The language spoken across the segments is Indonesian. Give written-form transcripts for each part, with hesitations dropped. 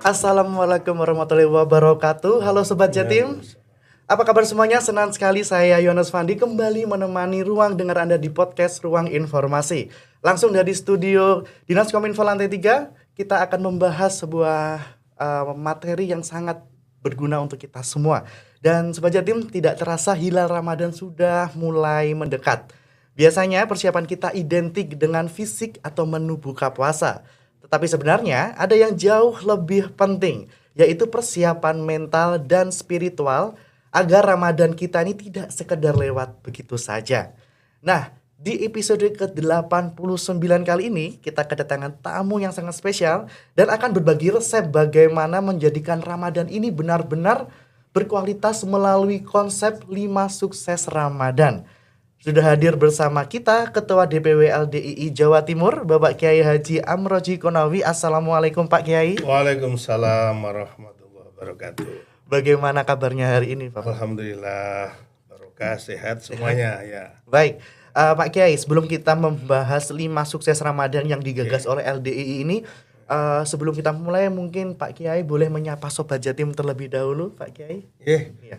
Assalamualaikum warahmatullahi wabarakatuh. Halo Sobat Jatim. Apa kabar semuanya? Senang sekali saya Yohanes Fandi kembali menemani ruang dengar Anda di podcast Ruang Informasi. Langsung dari studio Dinas Kominfo lantai 3, kita akan membahas sebuah materi yang sangat berguna untuk kita semua. Dan Sobat Jatim, tidak terasa hilal Ramadan sudah mulai mendekat. Biasanya persiapan kita identik dengan fisik atau menu buka puasa. Tetapi sebenarnya ada yang jauh lebih penting, yaitu persiapan mental dan spiritual agar Ramadan kita ini tidak sekedar lewat begitu saja. Nah, di episode ke-89 kali ini kita kedatangan tamu yang sangat spesial dan akan berbagi resep bagaimana menjadikan Ramadan ini benar-benar berkualitas melalui konsep 5 sukses Ramadan. Sudah hadir bersama kita Ketua DPW LDII Jawa Timur, Bapak Kiai Haji Amroji Konawi. Assalamualaikum Pak Kiai. Waalaikumsalam warahmatullahi wabarakatuh. Bagaimana kabarnya hari ini Pak? Alhamdulillah, barokah, sehat semuanya ya. Baik, Pak Kiai, sebelum kita membahas 5 sukses Ramadan yang digagas oleh LDII ini, sebelum kita mulai mungkin Pak Kiai boleh menyapa Sobat Jatim terlebih dahulu Pak Kiai.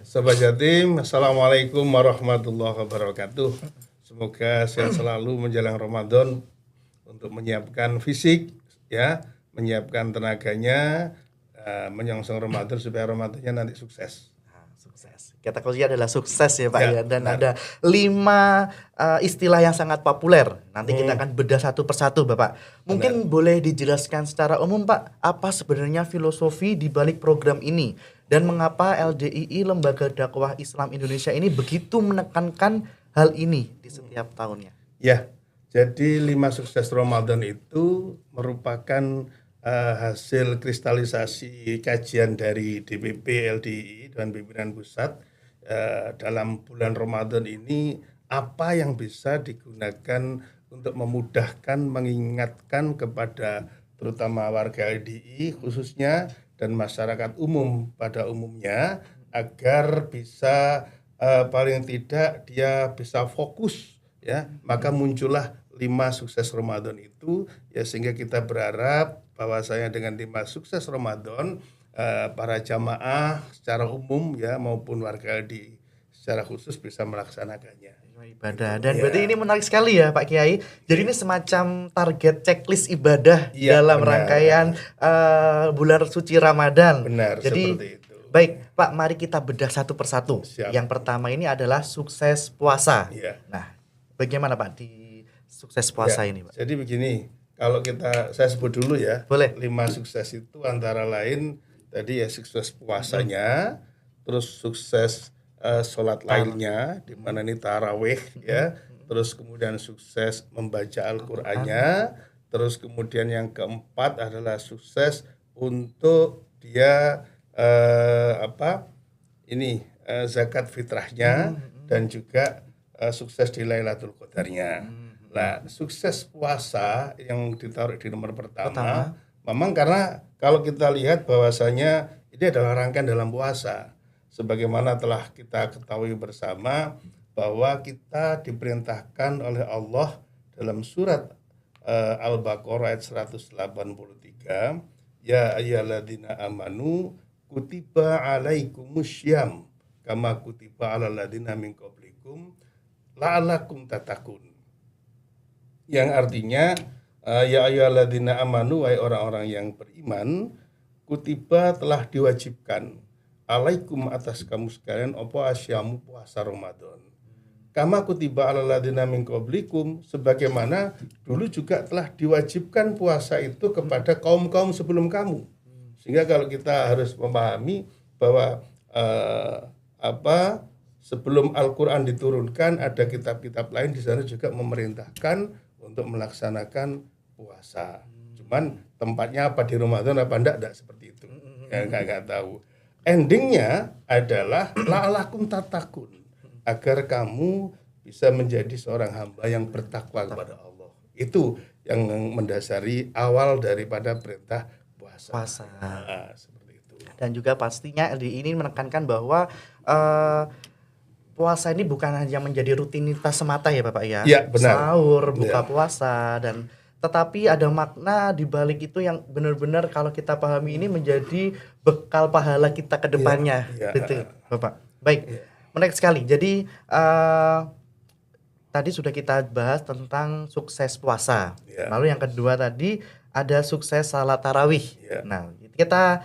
Sobat Jatim, Assalamualaikum warahmatullahi wabarakatuh. Semoga sehat selalu menjelang Ramadan untuk menyiapkan fisik ya, menyiapkan tenaganya, menyongsong Ramadan supaya Ramadannya nanti sukses. Sukses. Kata kunci adalah sukses ya Pak ya. Dan ada 5 istilah yang sangat populer. Nanti kita akan bedah satu persatu Bapak. Mungkin boleh dijelaskan secara umum Pak, apa sebenarnya filosofi di balik program ini dan mengapa LDII Lembaga Dakwah Islam Indonesia ini begitu menekankan hal ini di setiap tahunnya. Ya, jadi 5 sukses Ramadan itu merupakan hasil kristalisasi kajian dari DPP LDII dan pimpinan pusat dalam bulan Ramadan ini, apa yang bisa digunakan untuk memudahkan, mengingatkan kepada terutama warga LDII khususnya dan masyarakat umum pada umumnya agar bisa paling tidak dia bisa fokus ya, maka muncullah 5 sukses Ramadan itu ya, sehingga kita berharap bahwasanya dengan 5 sukses Ramadan para jamaah secara umum ya maupun warga LDII secara khusus bisa melaksanakannya ibadah. Dan berarti ini menarik sekali ya Pak Kiai. Jadi ini semacam target checklist ibadah dalam rangkaian bulan suci Ramadan. Benar, jadi seperti itu. Baik Pak, mari kita bedah satu persatu. Siap. Yang pertama ini adalah sukses puasa. Ya. Nah, bagaimana Pak di sukses puasa ini Pak? Jadi begini, kalau saya sebut dulu ya. Boleh. 5 sukses itu antara lain tadi ya sukses puasanya, terus sukses sholat lainnya, di mana ini tarawih ya, terus kemudian sukses membaca Al-Qur'annya, terus kemudian yang keempat adalah sukses untuk dia zakat fitrahnya dan juga sukses di Lailatul Qadarnya. Nah, sukses puasa yang ditaruh di nomor pertama, memang karena kalau kita lihat bahwasanya ini adalah rangkaian dalam puasa. Sebagaimana telah kita ketahui bersama bahwa kita diperintahkan oleh Allah dalam surat Al-Baqarah ayat 183, ya ayyuhalladzina amanu kutiba alaikumussyam kama kutiba alal ladzina min qablikum la'allakum tattaqun. Yang artinya ya ayyuhalladzina amanu, wahai orang-orang yang beriman, kutiba telah diwajibkan alaikum atas kamu sekalian apa asyamu puasa Ramadan. Kama kutiba alal ladzina min qablikum, sebagaimana dulu juga telah diwajibkan puasa itu kepada kaum-kaum sebelum kamu. Sehingga kalau kita harus memahami bahwa sebelum Al-Qur'an diturunkan ada kitab-kitab lain di sana juga memerintahkan untuk melaksanakan puasa. Cuman tempatnya apa di Ramadan apa enggak seperti itu. Ya enggak tahu. Endingnya adalah la'alakum tattaqun, agar kamu bisa menjadi seorang hamba yang bertakwa kepada Allah. Itu yang mendasari awal daripada perintah puasa. Nah, seperti itu. Dan juga pastinya LDII ini menekankan bahwa puasa ini bukan hanya menjadi rutinitas semata ya Bapak ya. Ya, benar. Sahur, buka puasa dan tetapi ada makna di balik itu yang benar-benar kalau kita pahami ini menjadi bekal pahala kita ke depannya. Iya, iya. Gitu, Bapak. Baik, menarik sekali. Jadi tadi sudah kita bahas tentang sukses puasa. Iya. Lalu yang kedua tadi ada sukses salat tarawih. Iya. Nah, kita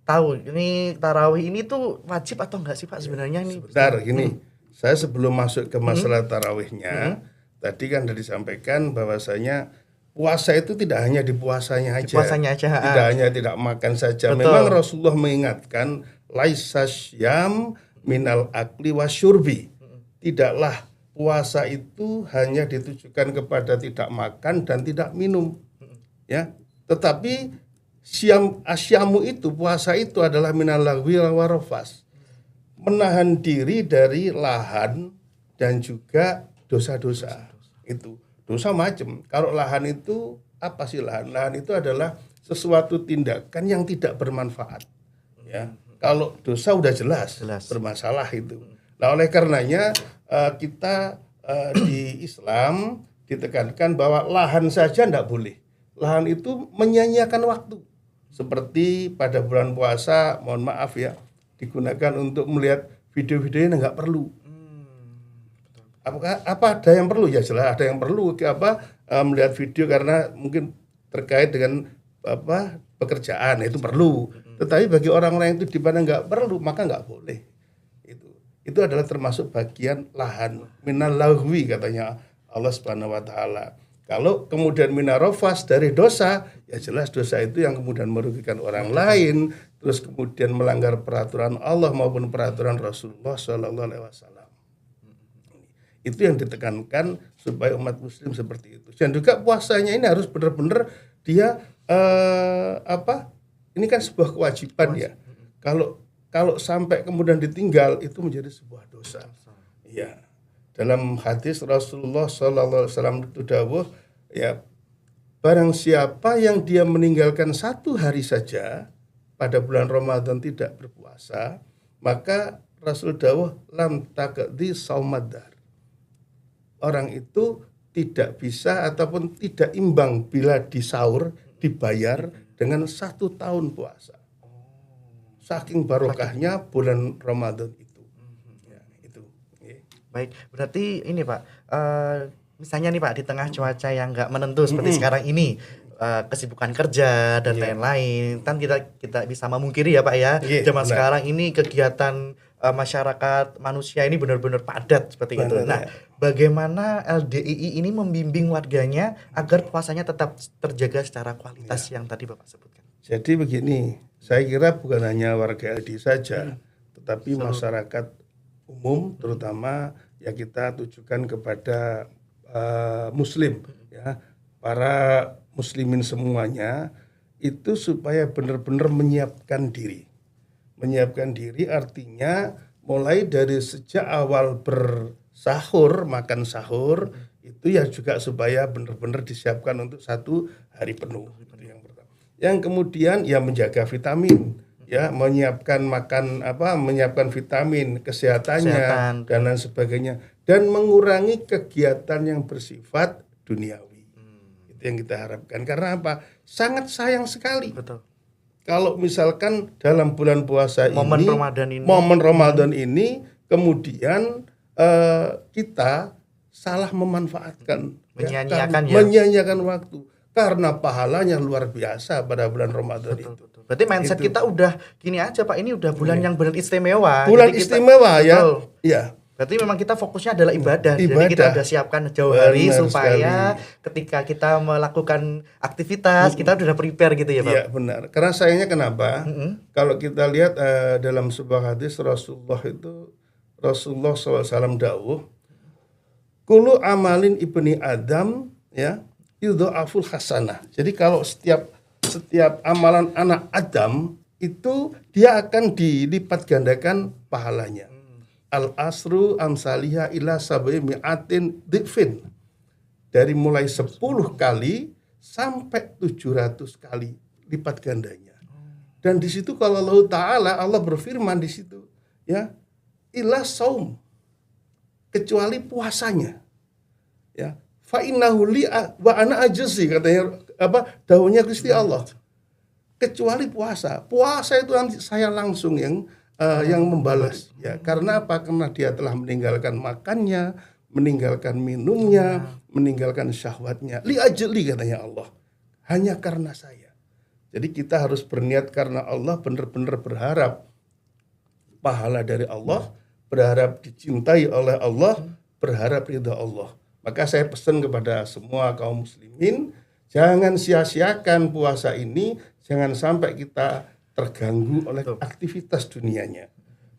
tahu ini tarawih ini tuh wajib atau enggak sih Pak sebenarnya ini? Sebentar, gini. Saya sebelum masuk ke masalah tarawihnya, tadi kan sudah disampaikan bahwasanya puasa itu tidak hanya di puasanya aja. Puasanya aja. Tidak hanya tidak makan saja. Betul. Memang Rasulullah mengingatkan laisa syam minal akli wasyurbi. Tidaklah puasa itu hanya ditujukan kepada tidak makan dan tidak minum. Ya. Tetapi asyamu itu, puasa itu adalah minal lagwi warafas. Menahan diri dari lahan dan juga dosa-dosa. Itu dosa macam. Kalau lahan itu apa sih lahan? Lahan itu adalah sesuatu tindakan yang tidak bermanfaat. Ya. Kalau dosa udah jelas. Bermasalah itu. Nah, oleh karenanya kita di Islam ditekankan bahwa lahan saja tidak boleh. Lahan itu menyia-nyiakan waktu. Seperti pada bulan puasa, mohon maaf ya, digunakan untuk melihat video-video yang nggak perlu. Apa ada yang perlu? Ya jelas ada yang perlu melihat video karena mungkin terkait dengan pekerjaan, itu perlu. Tetapi bagi orang-orang itu di mana nggak perlu maka nggak boleh. Itu adalah termasuk bagian lahan minal lahwi katanya Allah Subhanahu wa taala. Kalau kemudian minarofas dari dosa, ya jelas dosa itu yang kemudian merugikan orang lain, terus kemudian melanggar peraturan Allah maupun peraturan Rasulullah Shallallahu Alaihi Wasallam. Itu yang ditekankan supaya umat Muslim seperti itu. Dan juga puasanya ini harus benar-benar dia ini kan sebuah kewajiban ya. Kalau sampai kemudian ditinggal itu menjadi sebuah dosa. Iya. Dalam hadis Rasulullah Sallallahu Alaihi Wasallam itu dawuh, ya barang siapa yang dia meninggalkan satu hari saja pada bulan Ramadan tidak berpuasa, maka Rasul dawuh lam taqdi saumadar. Orang itu tidak bisa ataupun tidak imbang bila disaur dibayar dengan 1 tahun puasa. Saking barokahnya bulan Ramadan itu. Baik, berarti ini Pak, misalnya nih Pak di tengah cuaca yang nggak menentu seperti sekarang ini, kesibukan kerja dan lain-lain, kan kita bisa memungkiri ya Pak ya, zaman sekarang ini kegiatan masyarakat manusia ini benar-benar padat seperti itu. Nah, bagaimana LDII ini membimbing warganya agar puasanya tetap terjaga secara kualitas yang tadi Bapak sebutkan? Jadi begini, saya kira bukan hanya warga LDII saja, tetapi masyarakat umum terutama ya kita tujukan kepada muslim ya, para muslimin semuanya itu supaya benar-benar menyiapkan diri. Menyiapkan diri artinya mulai dari sejak awal bersahur, makan sahur itu ya juga supaya benar-benar disiapkan untuk 1 hari penuh. Itu yang pertama. Yang kemudian ya menjaga vitamin. Ya, menyiapkan menyiapkan vitamin, kesehatan dan lain sebagainya, dan mengurangi kegiatan yang bersifat duniawi. Itu yang kita harapkan. Karena apa? Sangat sayang sekali. Betul. Kalau misalkan dalam bulan puasa momen Ramadan ini kemudian kita salah memanfaatkan, menyia-nyiakan waktu. Karena pahalanya luar biasa pada bulan Ramadan itu. Berarti mindset kita udah gini aja Pak, ini udah bulan yang benar istimewa. Bulan istimewa ya. Iya. Berarti memang kita fokusnya adalah ibadah. Jadi kita udah siapkan jauh hari supaya ketika kita melakukan aktivitas kita udah prepare gitu ya Pak. Iya benar. Karena sayangnya kenapa? Kalau kita lihat dalam sebuah hadis Rasulullah SAW dawuh, kullu amalin ibni Adam ya yudha'aful hasanah. Jadi kalau setiap amalan anak Adam itu dia akan dilipat gandakan pahalanya. Al-asru amsaliha ila sab'i mi'atin dhifin. Dari mulai 10 kali sampai 700 kali lipat gandanya. Dan di situ kalau Allah berfirman di situ ya ila saum, kecuali puasanya. Ya, fa innahu li wa ana ajzi, katanya dawuhnya Gusti Allah. Kecuali puasa. Puasa itu nanti saya langsung yang membalas, ya. Karena apa? Karena dia telah meninggalkan makannya, meninggalkan minumnya, meninggalkan syahwatnya. Li ajli, katanya Allah. Hanya karena saya. Jadi kita harus berniat karena Allah, benar-benar berharap pahala dari Allah, berharap dicintai oleh Allah, berharap ridha Allah. Maka saya pesan kepada semua kaum muslimin, jangan sia-siakan puasa ini, jangan sampai kita terganggu oleh aktivitas dunianya.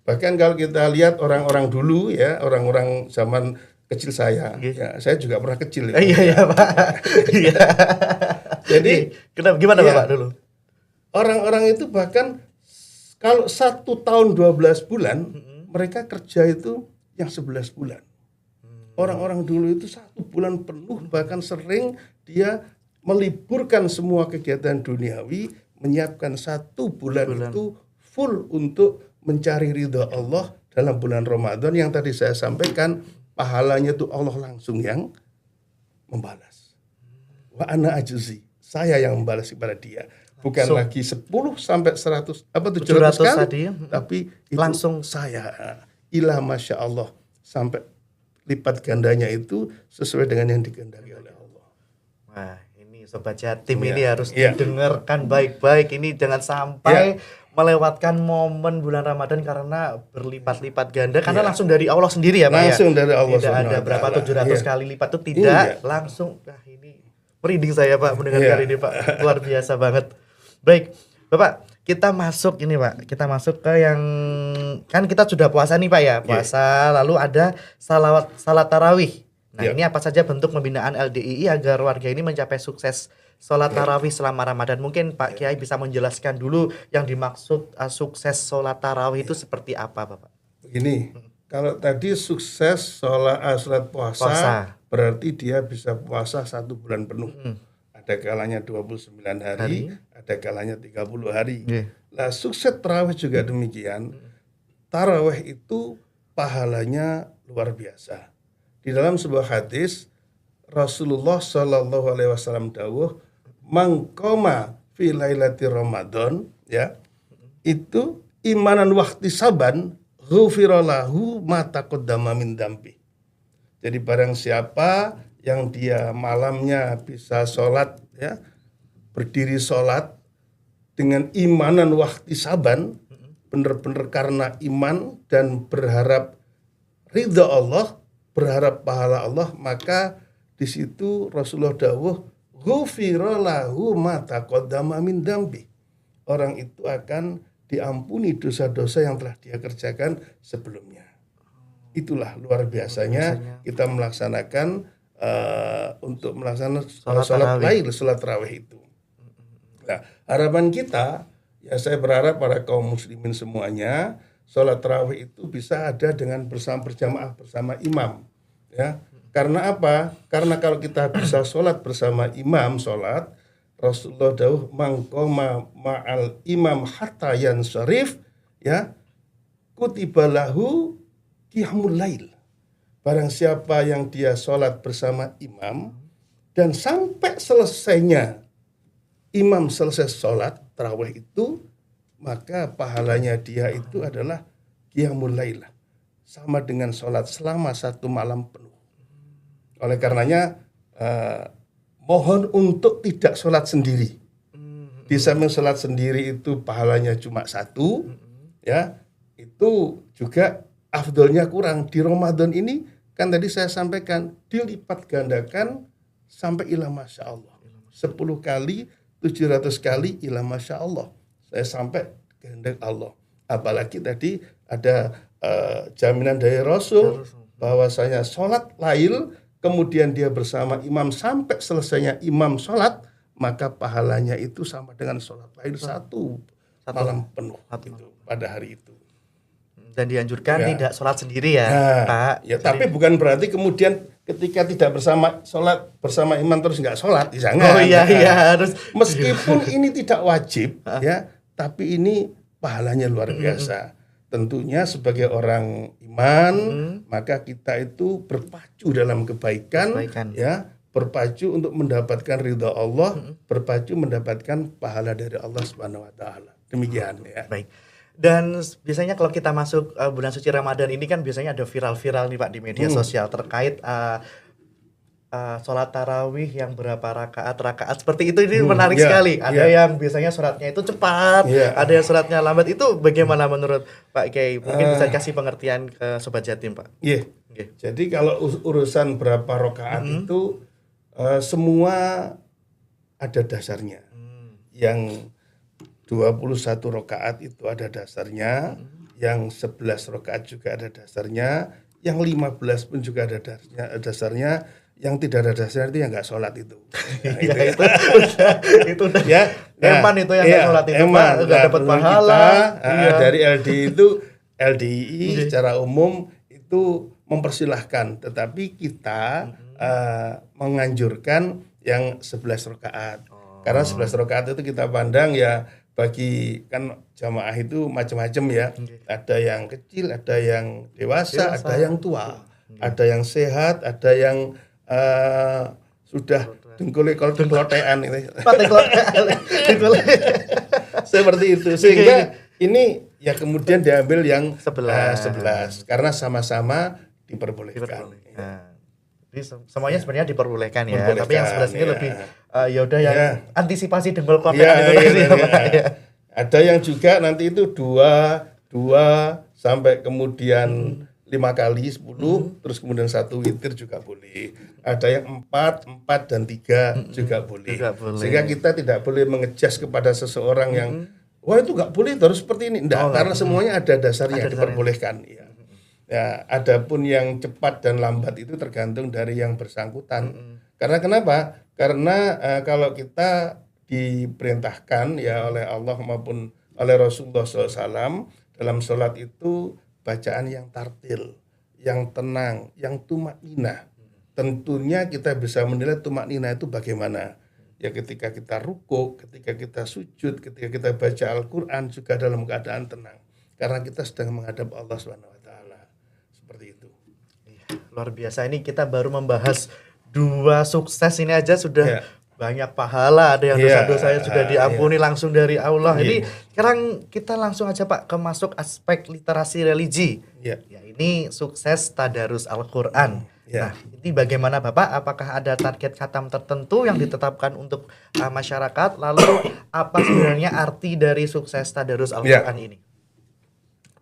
Bahkan kalau kita lihat orang-orang dulu, ya, orang-orang zaman kecil saya, ya, saya juga pernah kecil. Iya Pak. Iya. Jadi gimana Bapak dulu? Orang-orang itu bahkan kalau 1 tahun 12 bulan, mereka kerja itu yang 11 bulan. Orang-orang dulu itu 1 bulan penuh, bahkan sering dia meliburkan semua kegiatan duniawi, menyiapkan 1 bulan itu full untuk mencari ridha Allah dalam bulan Ramadan yang tadi saya sampaikan, pahalanya itu Allah langsung yang membalas. Wa ana ajzi, saya yang membalas kepada dia. Bukan lagi 10 sampai 100 700 kali tadi, tapi itu langsung saya ilah masya Allah, sampai lipat gandanya itu sesuai dengan yang dikehendaki oleh Allah. Wah, ini Sobat Jatim ini harus didengarkan baik-baik. Ini jangan sampai melewatkan momen bulan Ramadan karena berlipat-lipat ganda, karena langsung dari Allah sendiri ya Pak. Langsung dari Allah. Tidak ada berapa 700 kali lipat itu tidak, langsung. Nah, ini merinding saya Pak mendengar ini Pak. Luar biasa banget. Baik, Bapak, kita masuk ini Pak. Kita masuk ke yang, kan kita sudah puasa nih Pak ya. Puasa, lalu ada salat tarawih. Nah, ini apa saja bentuk pembinaan LDII agar warga ini mencapai sukses sholat tarawih selama Ramadan? Mungkin Pak Kiai bisa menjelaskan dulu yang dimaksud sukses sholat tarawih itu seperti apa Bapak? Begini, kalau tadi sukses sholat puasa, berarti dia bisa puasa 1 bulan penuh. Ada kalanya 29 hari, ada kalanya 30 hari. Nah, sukses tarawih juga demikian. Tarawih itu pahalanya luar biasa. Di dalam sebuah hadis, Rasulullah Shallallahu Alaihi Wasallam dawuh, mangkoma fi lailati Ramadan, ya, itu imanan wahtisaban ghufiralahu ma taqaddama min dambi. Jadi barang siapa yang dia malamnya bisa sholat, ya, berdiri sholat dengan imanan wahtisaban, benar-benar karena iman dan berharap ridha Allah, berharap pahala Allah, maka di situ Rasulullah dawuh, ghufira lahu ma taqaddama min dambi. Orang itu akan diampuni dosa-dosa yang telah dia kerjakan sebelumnya. Itulah luar biasanya kita melaksanakan untuk melaksanakan sholat tarawih itu. Nah, harapan kita, ya, saya berharap para kaum muslimin semuanya, sholat tarawih itu bisa ada dengan berjamaah bersama imam, ya. Karena apa? Karena kalau kita bisa sholat bersama imam, Rasulullah dawuh mangkoma ma'al imam hatta yansharif, ya, kutibalahu qiyamul lail. Barang siapa yang dia sholat bersama imam dan sampai selesainya imam selesai sholat tarawih itu, maka pahalanya dia itu adalah qiyamul lail, sama dengan sholat selama 1 malam penuh. Oleh karenanya mohon untuk tidak sholat sendiri. Di samping sholat sendiri itu pahalanya cuma 1, ya, itu juga afdolnya kurang. Di Ramadan ini kan tadi saya sampaikan dilipat gandakan sampai ilah masya Allah. 10 kali, 700 kali ilah masya Allah. Saya sampai kehendak Allah. Apalagi tadi ada jaminan dari Rasul bahwasanya sholat lail, kemudian dia bersama imam sampai selesainya imam sholat, maka pahalanya itu sama dengan sholat lail 1 malam penuh itu, pada hari itu. Dan dianjurkan tidak sholat sendiri ya, Pak. Ya, tapi bukan berarti kemudian ketika tidak sholat bersama imam terus nggak sholat, jangan. Oh iya, harus. Meskipun ini tidak wajib, ya, tapi ini pahalanya luar biasa. Tentunya sebagai orang iman, maka kita itu berpacu dalam kebaikan, ya, berpacu untuk mendapatkan ridha Allah, berpacu mendapatkan pahala dari Allah Subhanahu wa taala. Demikian ya. Baik. Dan biasanya kalau kita masuk bulan suci Ramadan ini kan biasanya ada viral-viral nih Pak di media sosial terkait sholat tarawih yang berapa rakaat seperti itu. Ini menarik sekali. Ada yang biasanya sholatnya itu cepat, ada yang sholatnya lambat. Itu bagaimana menurut Pak Kiai? Mungkin bisa kasih pengertian ke Sobat Jatim, Pak. Iya. Jadi kalau urusan berapa rakaat itu semua ada dasarnya. Yang 21 rakaat itu ada dasarnya, yang 11 rakaat juga ada dasarnya, yang 15 pun juga ada dasarnya, yang tidak ada dasarnya itu yang nggak sholat itu. Nah, itu udah ya, eman itu yang nggak sholat itu Pak, nggak dapat pahala. Dari LDII secara umum itu mempersilahkan, tetapi kita menganjurkan yang 11 rakaat. Karena 11 rakaat itu kita pandang ya, bagi kan jamaah itu macam-macam ya. Ada yang kecil, ada yang dewasa, ada yang tua, ada yang sehat, ada yang sudah dengkul-kelotean ini. Seperti itu. Sehingga ini ya kemudian diambil yang 11 karena sama-sama diperbolehkan. Semuanya sebenarnya diperbolehkan ya, tapi yang 11 ini lebih ya udah yang antisipasi dengkul kotean itu tadi ya Pak. Ada yang juga nanti itu 2 sampai kemudian 5 kali 10 terus kemudian 1 witir juga boleh. Ada yang 4 dan 3 juga boleh. Sehingga kita tidak boleh mengejas kepada seseorang yang wah itu nggak boleh terus seperti ini. Enggak, karena semuanya ada dasarnya diperbolehkan ya. Ya, adapun yang cepat dan lambat itu tergantung dari yang bersangkutan. Karena kenapa? Karena kalau kita diperintahkan ya oleh Allah maupun oleh Rasulullah SAW dalam sholat itu bacaan yang tartil, yang tenang, yang tumakninah. Tentunya kita bisa menilai tumakninah itu bagaimana. Ya ketika kita ruku, ketika kita sujud, ketika kita baca Al-Quran juga dalam keadaan tenang. Karena kita sedang menghadap Allah SWT. Seperti itu. Luar biasa, ini kita baru membahas 2 sukses ini aja sudah banyak pahala, ada yang dosa-dosanya sudah diampuni langsung dari Allah. Ini sekarang kita langsung aja Pak ke masuk aspek literasi religi. Ya, ini sukses tadarus Al-Qur'an. Nah, ini bagaimana Bapak? Apakah ada target khatam tertentu yang ditetapkan untuk masyarakat? Lalu apa sebenarnya arti dari sukses tadarus Al-Qur'an ini?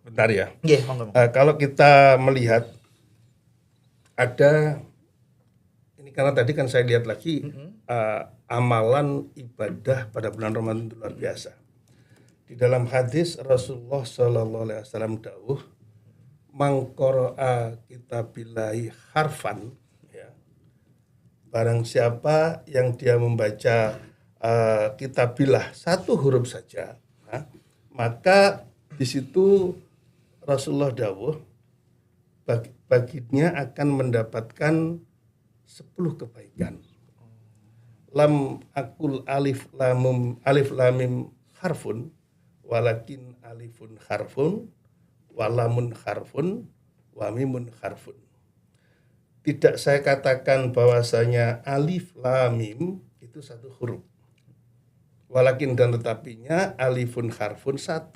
Bentar ya. Monggo. Kalau kita melihat ada ini karena tadi kan saya lihat lagi amalan ibadah pada bulan Ramadan itu luar biasa. Di dalam hadis Rasulullah SAW dawuh, "Mangqara'a kitabillahi harfan," ya. Barang siapa yang dia membaca kitabillah 1 huruf saja, maka di situ Rasulullah dawuh baginya akan mendapatkan 10 kebaikan. Lam akul alif lamim harfun walakin alifun harfun walamun harfun wamimun harfun. Tidak saya katakan bahwasanya alif lamim itu 1 huruf. Walakin dan tetapinya alifun harfun 1.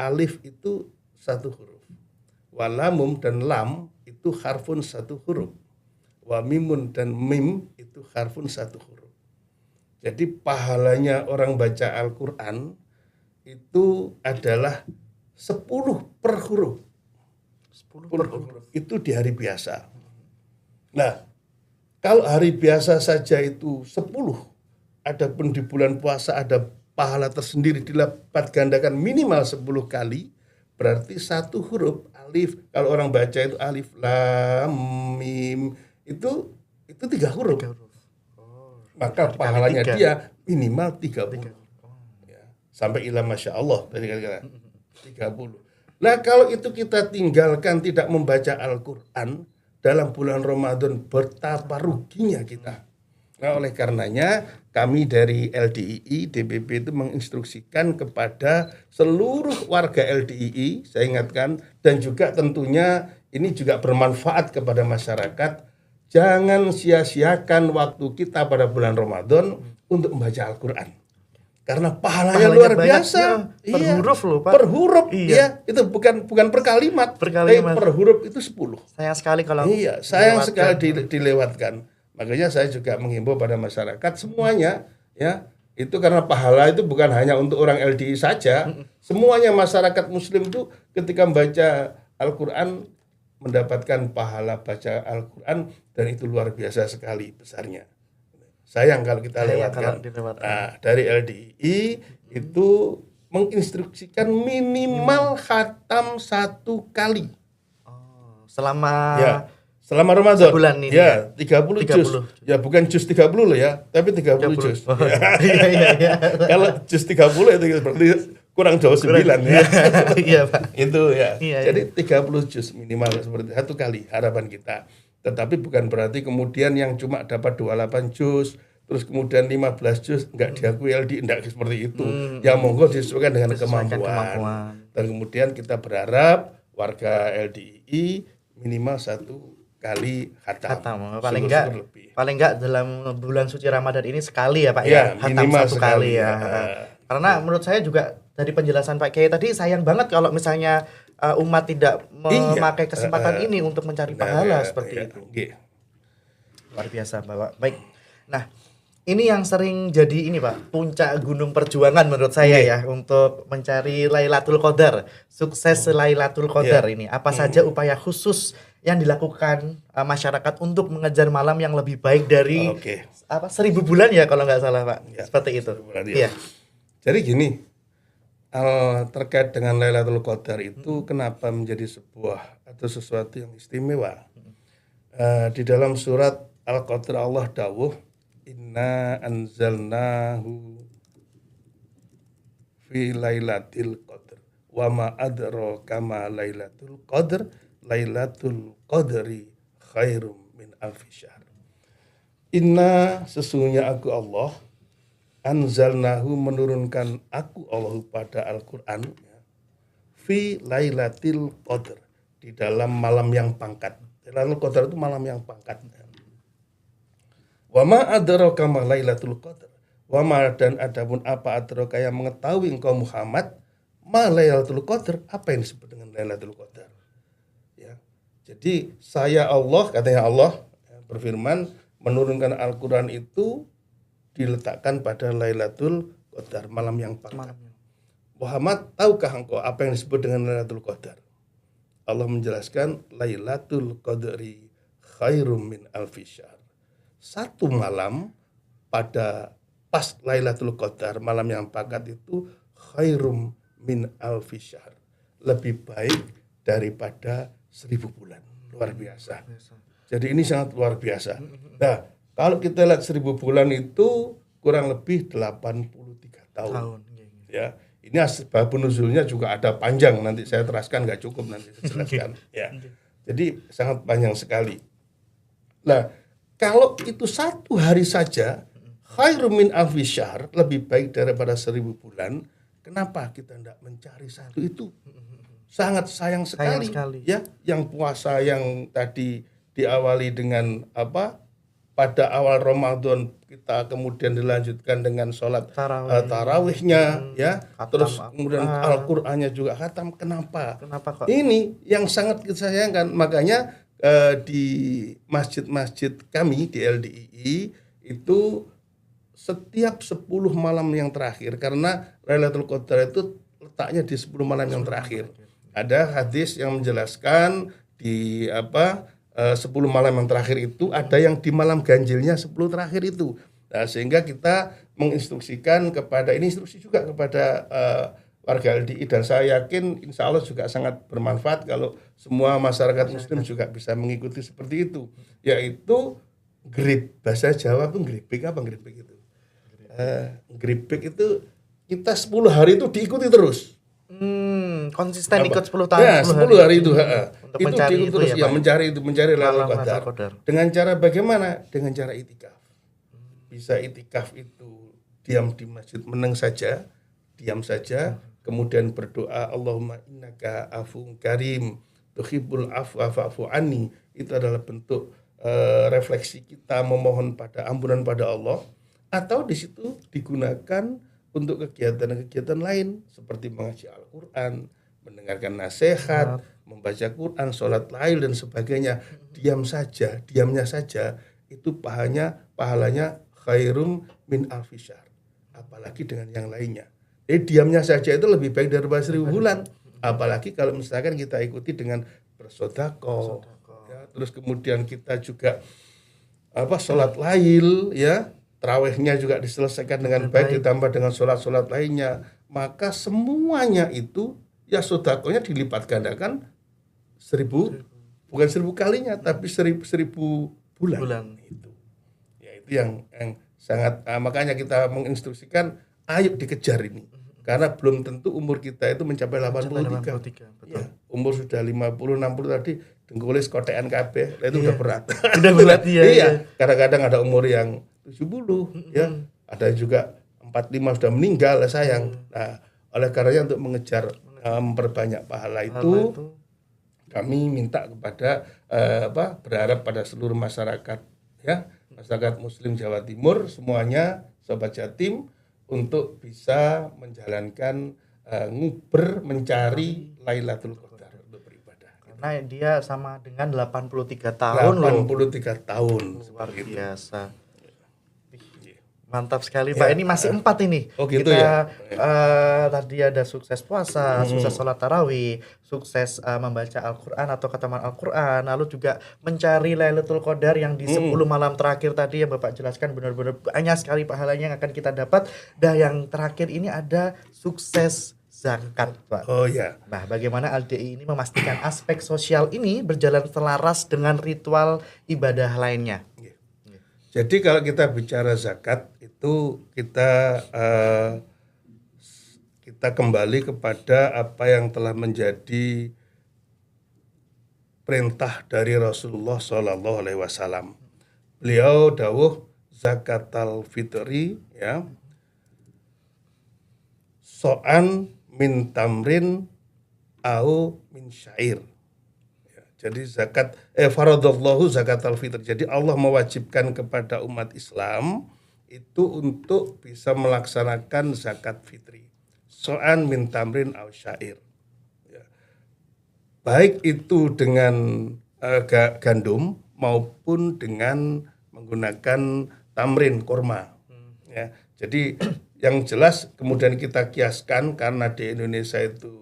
Alif itu 1 huruf. Walamum dan lam itu harfun 1 huruf. Wamimun dan mim itu harfun 1 huruf. Jadi pahalanya orang baca Al-Quran itu adalah 10 per huruf. 10 per huruf. Itu di hari biasa. Nah, kalau hari biasa saja itu 10, adapun di bulan puasa ada pahala tersendiri dilipat gandakan minimal 10 kali, berarti 1 huruf alif, kalau orang baca itu alif lam mim itu 3 huruf. Maka pahalanya dia minimal 30. Ya, sampai ila masya Allah tadi kata 30. Nah, kalau itu kita tinggalkan tidak membaca Al-Qur'an dalam bulan Ramadan, betapa ruginya kita. Nah, oleh karenanya kami dari LDII DPP itu menginstruksikan kepada seluruh warga LDII, saya ingatkan, dan juga tentunya ini juga bermanfaat kepada masyarakat. jangan sia-siakan waktu kita pada bulan Ramadan untuk membaca Al-Qur'an. Karena pahalanya luar biasa. Per huruf loh, Pak. Per huruf, ya. Itu bukan per kalimat. Tapi per huruf itu 10. Sayang sekali kalau sayang sekali dilewatkan. Makanya saya juga menghimbau pada masyarakat semuanya, ya. Itu karena pahala itu bukan hanya untuk orang LDI saja. Semuanya masyarakat muslim itu ketika membaca Al-Qur'an mendapatkan pahala baca Al-Qur'an, dan itu luar biasa sekali besarnya. Sayang kalau kita lewatkan. Nah, dari LDI itu menginstruksikan minimal khatam 1 kali. Selama Ramadan. Sebulan ini. Ya, 30 juz. Ya, bukan juz 30 loh ya, tapi 30 juz. Iya. Kalau juz 30 itu berarti kurang jauh 9 ya. Iya, Pak. Itu ya. Jadi 30 juz minimal seperti 1 kali harapan kita. Tetapi bukan berarti kemudian yang cuma dapat 28 juz, terus kemudian 15 juz enggak diakui LDI, enggak seperti itu. Yang monggo disesuaikan dengan kemampuan. Dan kemudian kita berharap warga LDI minimal 1 kali khatam. Paling enggak dalam bulan suci Ramadan ini sekali ya Pak ya. Khatam Minimal 1 kali ya. Karena menurut saya juga dari penjelasan Pak Kiai tadi, sayang banget kalau misalnya umat tidak memakai kesempatan ini untuk mencari pahala seperti itu. Luar biasa Bapak. Baik. Nah, ini yang sering jadi ini Pak, puncak gunung perjuangan menurut saya ya untuk mencari Lailatul Qadar. Sukses Lailatul Qadar ini. Apa saja upaya khusus yang dilakukan masyarakat untuk mengejar malam yang lebih baik dari 1000 bulan ya kalau nggak salah Pak. Seperti itu. Iya. Jadi gini, terkait dengan Lailatul Qadar itu kenapa menjadi sebuah atau sesuatu yang istimewa? Di dalam surat Al-Qadr Allah dawuh, inna anzalnahu fi lailatul qadr wa ma adraka ma lailatul qadr lailatul qadri khairum min alfi syahr. Inna, sesungguhnya aku Allah, anzalnahu, menurunkan aku Allah pada Al-Qur'an, fi lailatul qadr, di dalam malam yang pangkat. Lailatul qadar itu malam yang pangkat. Wa ma adraka ma lailatul qadar. Wa ma, dan adapun apa adraka yang mengetahui engkau Muhammad, ma lailatul qadar, apa yang disebut dengan lailatul qadar. Ya. Jadi saya Allah, katanya Allah berfirman, menurunkan Al-Qur'an itu diletakkan pada Lailatul Qadar, malam yang pangkat. Muhammad, tahukah engkau apa yang disebut dengan Lailatul Qadar? Allah menjelaskan, Lailatul Qadri khairum min alfi syahr. 1 malam pada pas Lailatul Qadar, malam yang pangkat itu khairum min alfi syahr, lebih baik daripada 1000 bulan. Luar biasa. Jadi ini sangat luar biasa. Nah, kalau kita lihat 1000 bulan itu kurang lebih 83 tahun. Ya, ini asbab nuzulnya juga ada panjang, nanti saya teraskan, nggak cukup nanti saya jelaskan. Ya, jadi sangat panjang sekali. Nah, kalau itu 1 hari saja, khairum min alfi syahr, lebih baik daripada 1000 bulan. Kenapa kita tidak mencari 1 itu? Sangat sayang sekali. Ya, yang puasa yang tadi diawali dengan apa? Pada awal Ramadan kita kemudian dilanjutkan dengan sholat tarawihnya, ya. Terus kemudian Al-Qur'annya juga khatam. Kenapa kok? Ini yang sangat disayangkan. Makanya di masjid-masjid kami di LDII itu setiap 10 malam yang terakhir, karena Lailatul Qadar itu letaknya di 10 malam yang terakhir. Ada hadis yang menjelaskan di 10 malam yang terakhir itu ada yang di malam ganjilnya 10 terakhir itu. Nah, sehingga kita menginstruksikan kepada, ini instruksi juga kepada warga LDI, dan saya yakin insya Allah juga sangat bermanfaat kalau semua masyarakat muslim juga bisa mengikuti seperti itu, yaitu bahasa Jawa itu gripik itu. Gripik itu kita 10 hari itu diikuti terus. Konsisten ikut 10 tahun. Ya, 10 hari itu. Untuk itu mencari itu terus ya, mencari Lailatul Qadar. Dengan cara bagaimana? Dengan cara itikaf. Bisa itikaf itu diam di masjid, meneng saja, diam saja, kemudian berdoa, Allahumma innaka afuwwun karim tuhibbul afwa fa'fu anni. Itu adalah bentuk refleksi kita memohon pada ampunan pada Allah, atau di situ digunakan untuk kegiatan-kegiatan lain seperti mengaji Al-Qur'an, mendengarkan nasihat, membaca Quran, sholat lail dan sebagainya. Diamnya saja itu pahalanya khairum min alfi syahr. Apalagi dengan yang lainnya. Jadi diamnya saja itu lebih baik daripada 1000 bulan. Apalagi kalau misalkan kita ikuti dengan bersedekah, ya, terus kemudian kita juga sholat lail, ya, tarawihnya juga diselesaikan dengan baik, ditambah dengan sholat lainnya, maka semuanya itu ya sedekahnya dilipat gandakan 1000, bukan 1000 kalinya, tapi 1000 bulan. Itu. Ya, itu yang sangat makanya kita menginstruksikan ayo dikejar ini. Karena belum tentu umur kita itu mencapai 83. Ya, umur sudah 50, 60 tadi dengkulis kotean kabeh, itu udah berat. Udah berat iya. Kadang-kadang ada umur yang 70, ya. Ada juga 45 sudah meninggal, sayang. Nah, oleh karenanya untuk mengejar memperbanyak pahala itu, kami minta kepada berharap pada seluruh masyarakat, ya, masyarakat Muslim Jawa Timur semuanya, Sobat Jatim, untuk bisa menjalankan nguber mencari Lailatul Qadar untuk beribadah. Karena dia sama dengan 83 tahun 83 tahun. Luar biasa. Mantap sekali Pak. Ini masih 4 ini. Oh gitu kita, ya. Tadi ada sukses puasa, sukses sholat tarawih, sukses membaca Al-Quran atau khataman Al-Quran, lalu juga mencari Lailatul Qadar yang di 10 malam terakhir tadi yang Bapak jelaskan benar-benar banyak sekali pahalanya yang akan kita dapat. Dan yang terakhir ini ada sukses zakat Pak. Oh ya. Nah, bagaimana LDI ini memastikan aspek sosial ini berjalan selaras dengan ritual ibadah lainnya? Jadi kalau kita bicara zakat itu kita kembali kepada apa yang telah menjadi perintah dari Rasulullah SAW. Beliau dawuh zakatal fitri, ya, so'an min tamrin au min syair. Jadi zakat faradallahu zakatal fitr. Jadi Allah mewajibkan kepada umat Islam itu untuk bisa melaksanakan zakat fitri. So'an min tamrin au syair. Ya. Baik itu dengan gandum maupun dengan menggunakan tamrin kurma. Ya. Jadi yang jelas kemudian kita kiaskan karena di Indonesia itu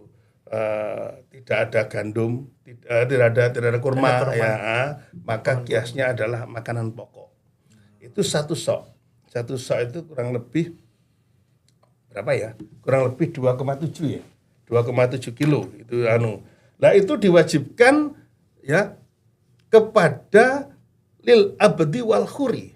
tidak ada gandum, tidak ada kurma, ya, maka kiasnya adalah makanan pokok. Itu satu sok itu kurang lebih berapa ya? Kurang lebih 2,7 ya, 2,7 kilo itu Nah itu diwajibkan ya kepada lil abdi wal khuri,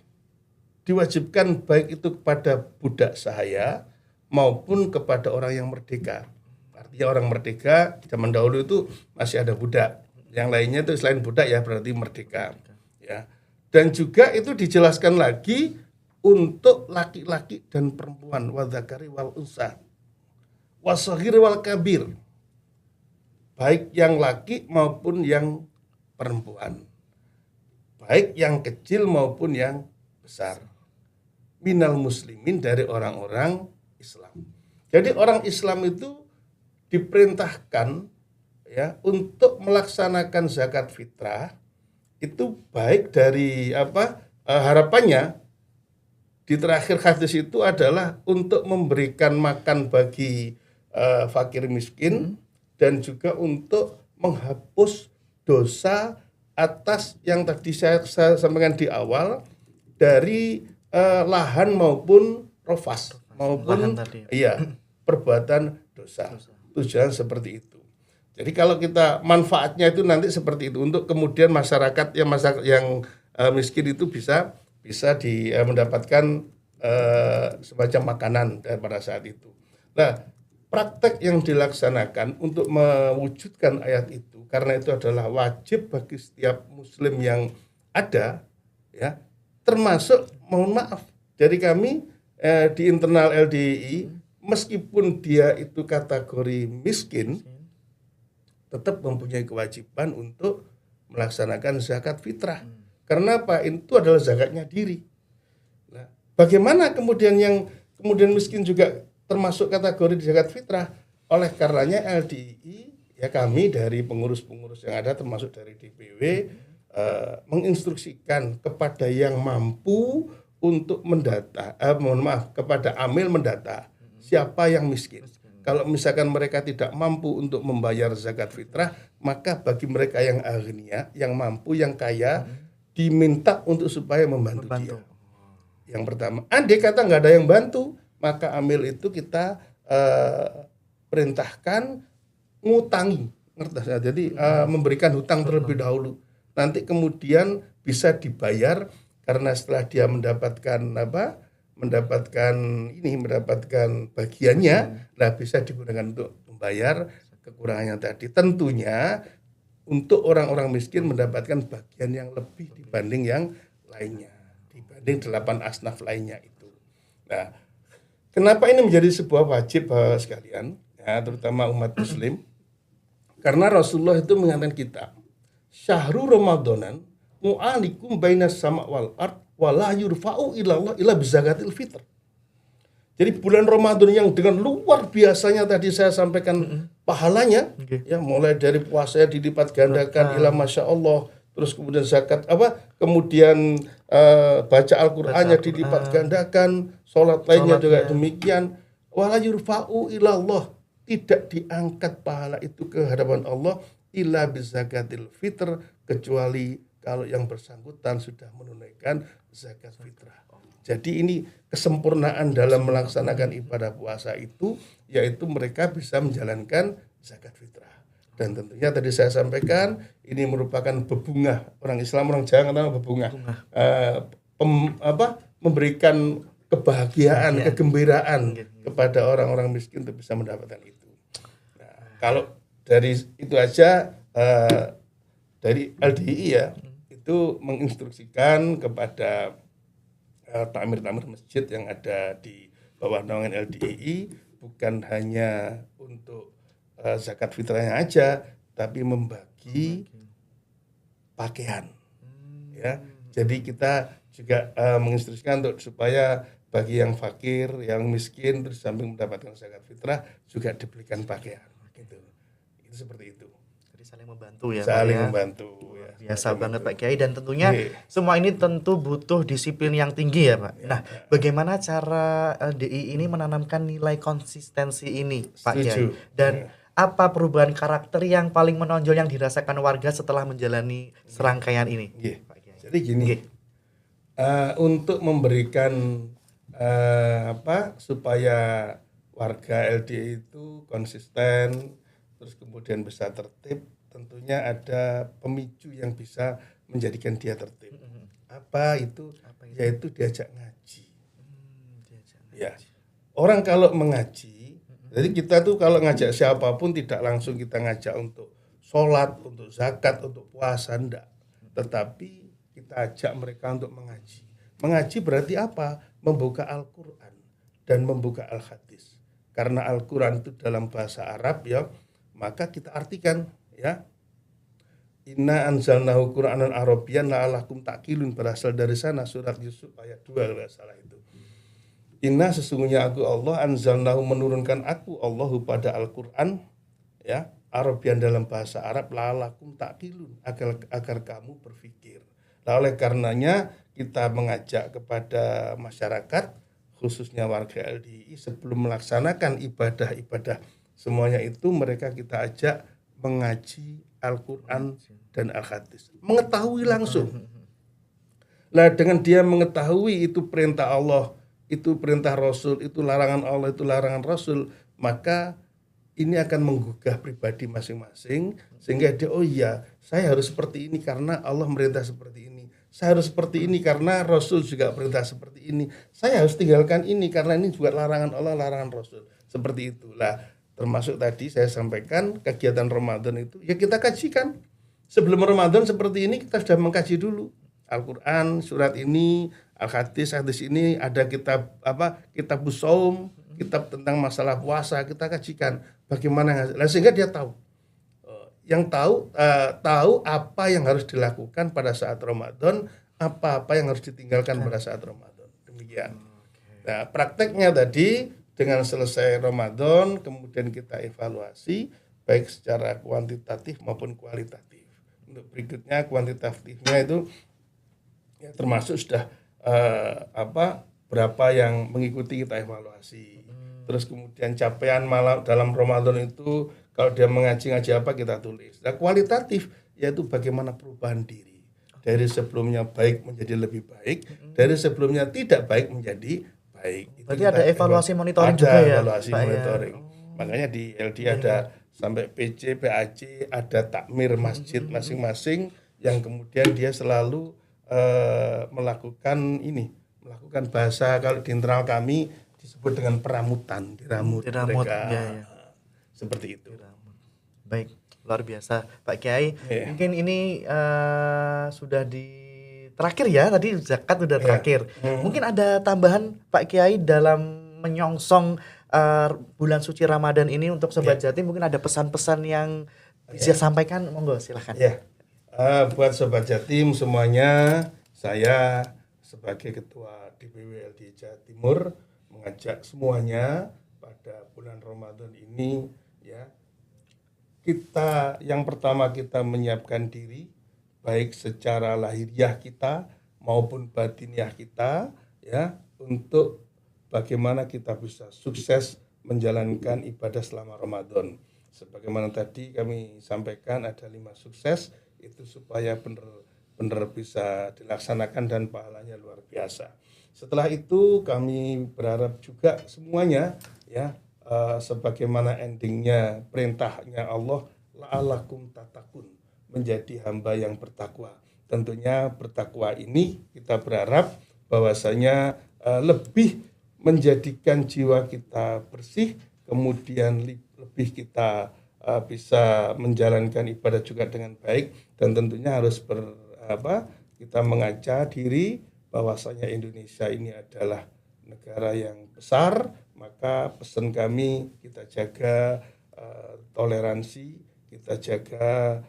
diwajibkan baik itu kepada budak sahaya maupun kepada orang yang merdeka. Artinya orang merdeka zaman dahulu itu masih ada budak. Yang lainnya itu selain budak ya berarti merdeka. Ya. Dan juga itu dijelaskan lagi untuk laki-laki dan perempuan, wadzakari wal unsa, wasaghir wal kabir. Baik yang laki maupun yang perempuan. Baik yang kecil maupun yang besar. Minal muslimin, dari orang-orang Islam. Jadi orang Islam itu diperintahkan ya untuk melaksanakan zakat fitrah itu baik dari harapannya di terakhir hadis itu adalah untuk memberikan makan bagi fakir miskin dan juga untuk menghapus dosa atas yang tadi saya sampaikan di awal dari lahan maupun rofas maupun perbuatan dosa. Tujuan seperti itu. Jadi kalau kita manfaatnya itu nanti seperti itu untuk kemudian masyarakat yang miskin itu bisa mendapatkan semacam makanan pada saat itu. Nah, praktek yang dilaksanakan untuk mewujudkan ayat itu karena itu adalah wajib bagi setiap muslim yang ada, ya, termasuk mohon maaf dari kami di internal LDI. Meskipun dia itu kategori miskin, tetap mempunyai kewajiban untuk melaksanakan zakat fitrah. Karena apa? Itu adalah zakatnya diri. Nah, bagaimana kemudian yang kemudian miskin juga termasuk kategori di zakat fitrah? Oleh karenanya LDII, ya kami dari pengurus-pengurus yang ada termasuk dari DPW menginstruksikan kepada yang mampu untuk mendata, kepada amil mendata siapa yang miskin. Kalau misalkan mereka tidak mampu untuk membayar zakat fitrah, maka bagi mereka yang aghnia, yang mampu, yang kaya, diminta untuk supaya membantu dia. Yang pertama, andai kata nggak ada yang bantu, maka amil itu kita perintahkan ngutangi, jadi memberikan hutang terlebih dahulu. Nanti kemudian bisa dibayar karena setelah dia mendapatkan bagiannya, nah bisa digunakan untuk membayar kekurangannya tadi. Tentunya untuk orang-orang miskin mendapatkan bagian yang lebih dibanding yang lainnya, dibanding 8 asnaf lainnya itu. Nah, kenapa ini menjadi sebuah wajib sekalian, ya, terutama umat muslim? Karena Rasulullah itu mengatakan kita, syahrul ramadanan mu'alikum bainas sama wal ard wala yurfa'u ilallah illa bizakatil fitr. Jadi bulan Ramadan yang dengan luar biasanya tadi saya sampaikan pahalanya, ya mulai dari puasanya dilipat gandakan ila masya Allah, terus kemudian zakat kemudian baca Al-Qur'annya dilipat gandakan, sholat lainnya juga demikian. Wala yurfa'u ilallah, tidak diangkat pahala itu ke hadapan Allah illa bizakatil fitr, kecuali kalau yang bersangkutan sudah menunaikan zakat fitrah. Jadi ini kesempurnaan dalam melaksanakan ibadah puasa itu, yaitu mereka bisa menjalankan zakat fitrah. Dan tentunya tadi saya sampaikan ini merupakan bebungah, orang Islam, orang Jawa kata bebungah, memberikan kebahagiaan, kegembiraan kepada orang-orang miskin untuk bisa mendapatkan itu. Nah, kalau dari itu aja dari LDII ya, itu menginstruksikan kepada takmir-takmir masjid yang ada di bawah naungan LDII, bukan hanya untuk zakat fitrahnya aja, tapi membagi pakaian. Ya, jadi kita juga menginstruksikan untuk supaya bagi yang fakir, yang miskin, terus samping mendapatkan zakat fitrah juga diberikan pakaian. Gitu. Itu seperti itu. Jadi saling membantu ya. Saling membantu. Biasa banget Pak Kiai, dan tentunya semua ini tentu butuh disiplin yang tinggi ya Pak. Nah, bagaimana cara LDII ini menanamkan nilai konsistensi ini Pak Kiai? Dan apa perubahan karakter yang paling menonjol yang dirasakan warga setelah menjalani serangkaian ini? Pak Kiai? Jadi gini, untuk memberikan supaya warga LDII itu konsisten, terus kemudian bisa tertib, tentunya ada pemicu yang bisa menjadikan dia tertib. Apa itu? Yaitu diajak ngaji. Ya, orang kalau mengaji, jadi kita tuh kalau ngajak siapapun tidak langsung kita ngajak untuk sholat, untuk zakat, untuk puasa, enggak. Tetapi kita ajak mereka untuk mengaji. Mengaji berarti apa? Membuka Al-Quran dan membuka Al-Hadis. Karena Al-Quran itu dalam bahasa Arab ya, maka kita artikan ya, inna anzalnahu Qur'anan Arabiyyan la'allakum ta'qilun, berasal dari sana, surat Yusuf ayat 2 kalau salah itu. Inna, sesungguhnya aku Allah, anzalnahu, menurunkan aku Allahu pada Al-Qur'an ya, Arabiyyan dalam bahasa Arab, la'allakum ta'qilun, agar kamu berpikir. Nah, oleh karenanya kita mengajak kepada masyarakat, khususnya warga LDII, sebelum melaksanakan ibadah-ibadah semuanya itu, mereka kita ajak mengaji Al-Quran dan Al-Hadis, mengetahui langsung. Nah, dengan dia mengetahui itu perintah Allah, itu perintah Rasul, itu larangan Allah, itu larangan Rasul, maka ini akan menggugah pribadi masing-masing, sehingga dia, oh iya, saya harus seperti ini karena Allah merintah seperti ini, saya harus seperti ini karena Rasul juga perintah seperti ini, saya harus tinggalkan ini karena ini juga larangan Allah, larangan Rasul, seperti itulah. Termasuk tadi saya sampaikan kegiatan Ramadan itu ya kita kajikan. Sebelum Ramadan seperti ini kita sudah mengkaji dulu Al-Quran, surat ini, Al-Hadis, hadis ini, ada kitab kitab Shaum, kitab tentang masalah puasa, kita kajikan bagaimana, sehingga dia tahu yang tahu apa yang harus dilakukan pada saat Ramadan, apa yang harus ditinggalkan pada saat Ramadan. Demikian. Nah, prakteknya tadi dengan selesai Ramadan kemudian kita evaluasi baik secara kuantitatif maupun kualitatif. Untuk berikutnya kuantitatifnya itu ya termasuk sudah berapa yang mengikuti kita evaluasi. Terus kemudian capaian malam dalam Ramadan itu kalau dia ngaji apa kita tulis. Nah, kualitatif yaitu bagaimana perubahan diri dari sebelumnya baik menjadi lebih baik, dari sebelumnya tidak baik menjadi baik. Berarti ada evaluasi monitoring juga ya? Ada evaluasi monitoring. Makanya di LD ada sampai PC, PAC, ada takmir masjid masing-masing yang kemudian dia selalu melakukan bahasa kalau di internal kami disebut dengan peramutan, diramut mereka. Ya. Seperti itu. Baik, luar biasa Pak Kiai. Mungkin ini sudah di terakhir ya, tadi zakat sudah terakhir. Mungkin ada tambahan Pak Kiai dalam menyongsong bulan suci Ramadan ini untuk Sobat Jatim, mungkin ada pesan-pesan yang bisa sampaikan, monggo silahkan. Buat Sobat Jatim semuanya, saya sebagai Ketua DPW LD Jawa Timur mengajak semuanya pada bulan Ramadan ini ya, kita yang pertama kita menyiapkan diri baik secara lahiriah kita maupun batiniah kita ya, untuk bagaimana kita bisa sukses menjalankan ibadah selama Ramadan. Sebagaimana tadi kami sampaikan ada 5 sukses itu supaya benar bisa dilaksanakan dan pahalanya luar biasa. Setelah itu kami berharap juga semuanya ya, sebagaimana endingnya perintahnya Allah, la'alakum tatakun, menjadi hamba yang bertakwa. Tentunya bertakwa ini kita berharap bahwasanya lebih menjadikan jiwa kita bersih, kemudian lebih kita bisa menjalankan ibadah juga dengan baik, dan tentunya harus kita mengaca diri bahwasanya Indonesia ini adalah negara yang besar. Maka pesan kami kita jaga toleransi, kita jaga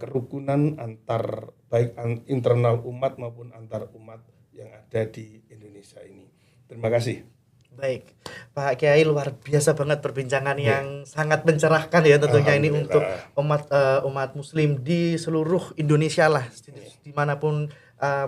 kerukunan antar baik internal umat maupun antar umat yang ada di Indonesia ini. Terima kasih. Baik, Pak Kiai, luar biasa banget perbincangan yang sangat mencerahkan ya tentunya ini untuk umat Muslim di seluruh Indonesia lah, dimanapun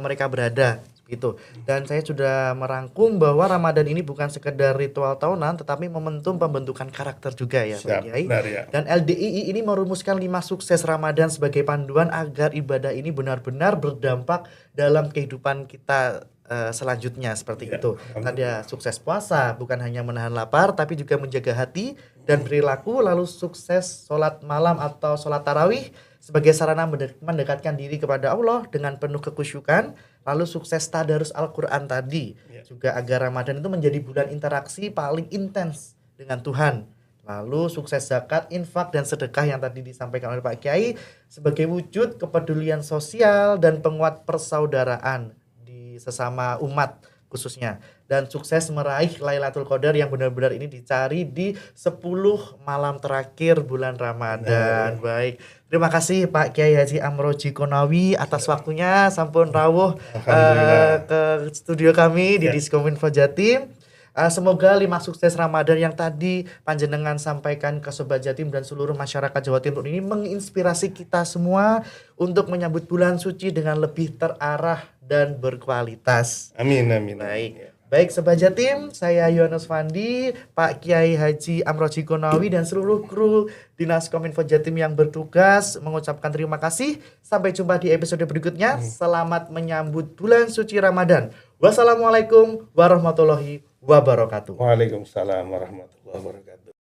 mereka berada gitu. Dan saya sudah merangkum bahwa Ramadan ini bukan sekedar ritual tahunan, tetapi momentum pembentukan karakter juga ya Pak Kiai. Ya. Dan LDII ini merumuskan 5 sukses Ramadan sebagai panduan agar ibadah ini benar-benar berdampak dalam kehidupan kita selanjutnya seperti itu. Ada sukses puasa, bukan hanya menahan lapar tapi juga menjaga hati dan perilaku. Lalu sukses sholat malam atau sholat tarawih sebagai sarana mendekatkan diri kepada Allah dengan penuh kekhusyukan. Lalu sukses tadarus Al-Quran tadi juga agar Ramadan itu menjadi bulan interaksi paling intens dengan Tuhan. Lalu sukses zakat, infak, dan sedekah yang tadi disampaikan oleh Pak Kiai sebagai wujud kepedulian sosial dan penguat persaudaraan sesama umat khususnya. Dan sukses meraih Lailatul Qadar yang benar-benar ini dicari di 10 malam terakhir bulan Ramadan. Baik, terima kasih Pak Kiai Haji Amroji Konawi atas waktunya sampun rawuh ke studio kami di Diskominfo Jatim. Semoga 5 sukses Ramadan yang tadi panjenengan sampaikan ke Sobat Jatim dan seluruh masyarakat Jawa Timur ini menginspirasi kita semua untuk menyambut bulan suci dengan lebih terarah dan berkualitas. Amin. Baik Sobat Jatim, saya Yohanes Fandi, Pak Kiai Haji Amroji Konawi dan seluruh kru Dinas Kominfo Jatim yang bertugas mengucapkan terima kasih. Sampai jumpa di episode berikutnya. Selamat menyambut bulan suci Ramadan. Wassalamualaikum warahmatullahi wabarakatuh. Waalaikumsalam warahmatullahi wabarakatuh.